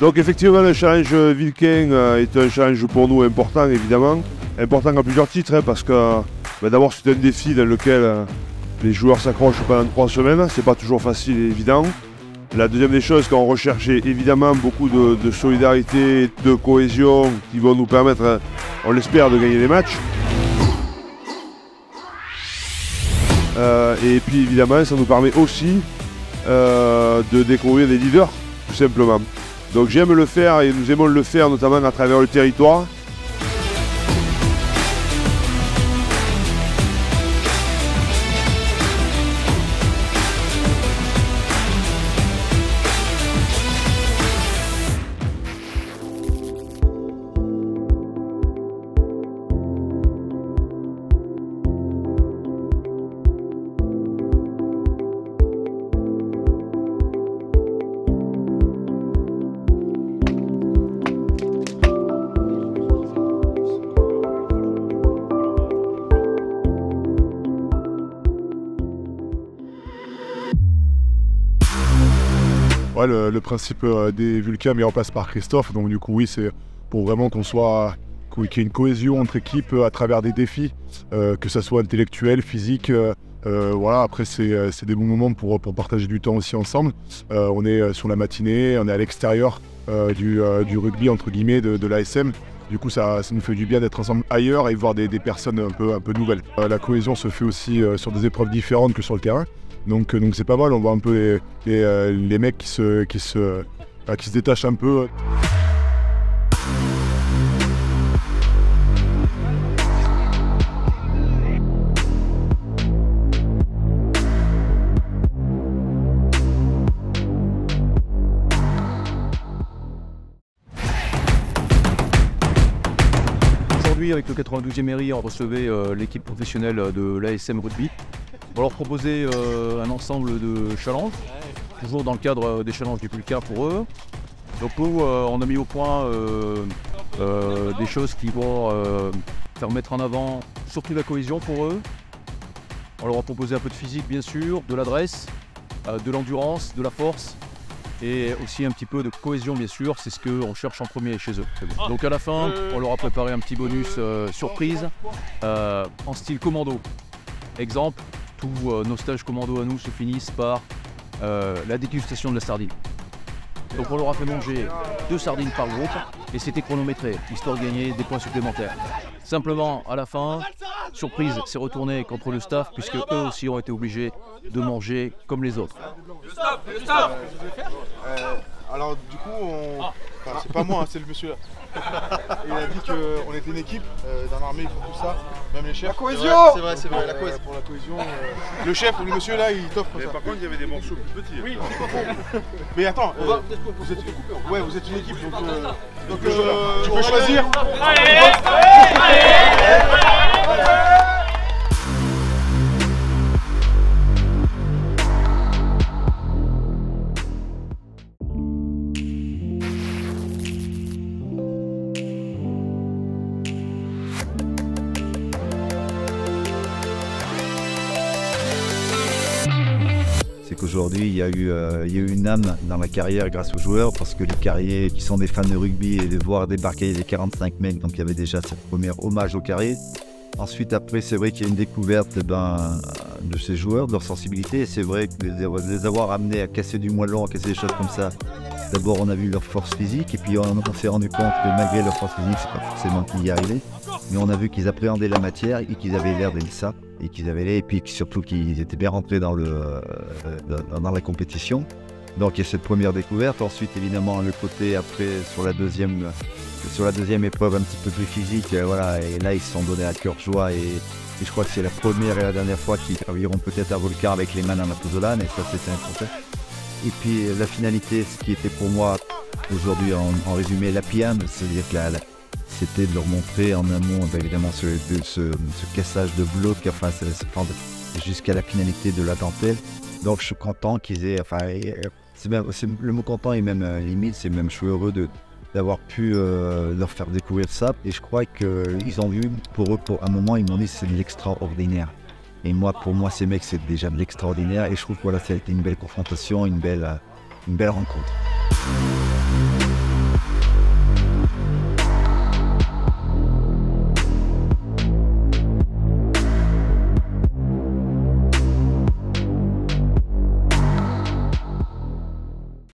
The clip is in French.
Donc effectivement le challenge Vilquin est un challenge pour nous important évidemment. Important à plusieurs titres hein, parce que d'abord c'est un défi dans lequel les joueurs s'accrochent pendant 3 semaines, c'est pas toujours facile et évident. La deuxième des choses, qu'on recherchait évidemment beaucoup de solidarité, de cohésion qui vont nous permettre, on l'espère, de gagner les matchs. Et puis évidemment, ça nous permet aussi de découvrir des leaders, tout simplement. Donc j'aime le faire et nous aimons le faire notamment à travers le territoire. Ouais, le principe des Vulcains mis en place par Christophe, donc du coup oui c'est pour vraiment qu'il y ait une cohésion entre équipes à travers des défis, que ça soit intellectuel, physique, voilà, après c'est des bons moments pour partager du temps aussi ensemble. On est sur la matinée, on est à l'extérieur du rugby entre guillemets de l'ASM. Du coup ça nous fait du bien d'être ensemble ailleurs et voir des personnes un peu nouvelles. La cohésion se fait aussi sur des épreuves différentes que sur le terrain. Donc c'est pas mal, on voit un peu les mecs qui se détachent un peu. Aujourd'hui, avec le 92e Mairie, on recevait l'équipe professionnelle de l'ASM Rugby. On va leur proposer un ensemble de challenges, toujours dans le cadre des challenges du Vulcain pour eux. Donc nous, on a mis au point des choses qui vont faire mettre en avant surtout la cohésion pour eux. On leur a proposé un peu de physique bien sûr, de l'adresse, de l'endurance, de la force et aussi un petit peu de cohésion bien sûr, c'est ce qu'on cherche en premier chez eux. Donc à la fin, on leur a préparé un petit bonus surprise en style commando. Exemple, tous nos stages commando à nous se finissent par la dégustation de la sardine. Donc on leur a fait manger 2 sardines par groupe et c'était chronométré, histoire de gagner des points supplémentaires. Simplement, à la fin, surprise, c'est retourné contre le staff puisque eux aussi ont été obligés de manger comme les autres. Alors du coup, enfin, c'est pas moi, hein, c'est le monsieur là. Il a dit qu'on était une équipe, dans l'armée ils font tout ça, même les chefs. La cohésion. C'est vrai, la cohésion. Pour la cohésion, le chef ou le monsieur là, il t'offre ça. Par contre, il y avait des morceaux plus petits. Oui, mais attends, vous êtes une équipe, donc tu peux choisir. C'est qu'aujourd'hui, il y a eu une âme dans la carrière grâce aux joueurs, parce que les carriers qui sont des fans de rugby et de voir débarquer les 45 mecs, donc il y avait déjà cette première hommage au carrier. Ensuite, après, c'est vrai qu'il y a une découverte de ces joueurs, de leur sensibilité, et c'est vrai que les avoir amenés à casser du moellon, à casser des choses comme ça, d'abord on a vu leur force physique, et puis on s'est rendu compte que malgré leur force physique, c'est pas forcément qu'ils y arrivaient, mais on a vu qu'ils appréhendaient la matière et qu'ils avaient l'air d'aimer ça. Et puis surtout qu'ils étaient bien rentrés dans la compétition. Donc il y a cette première découverte. Ensuite évidemment le côté après sur la deuxième épreuve un petit peu plus physique, voilà, et là ils se sont donnés à cœur joie et je crois que c'est la première et la dernière fois qu'ils travailleront peut-être à Vulcain avec les mains dans la pouzzolane, et ça c'était important. Et puis la finalité, ce qui était pour moi aujourd'hui en résumé la piane, c'est-à-dire que c'était de leur montrer en amont évidemment ce cassage de bloc, enfin jusqu'à la finalité de la dentelle. Donc je suis content qu'ils aient, enfin le mot content est même limite, c'est même je suis heureux d'avoir pu leur faire découvrir ça. Et je crois qu'ils ont vu, pour eux, pour un moment, ils m'ont dit c'est de l'extraordinaire. Et moi, pour moi, ces mecs, c'est déjà de l'extraordinaire. Et je trouve que voilà, ça a été une belle confrontation, une belle rencontre.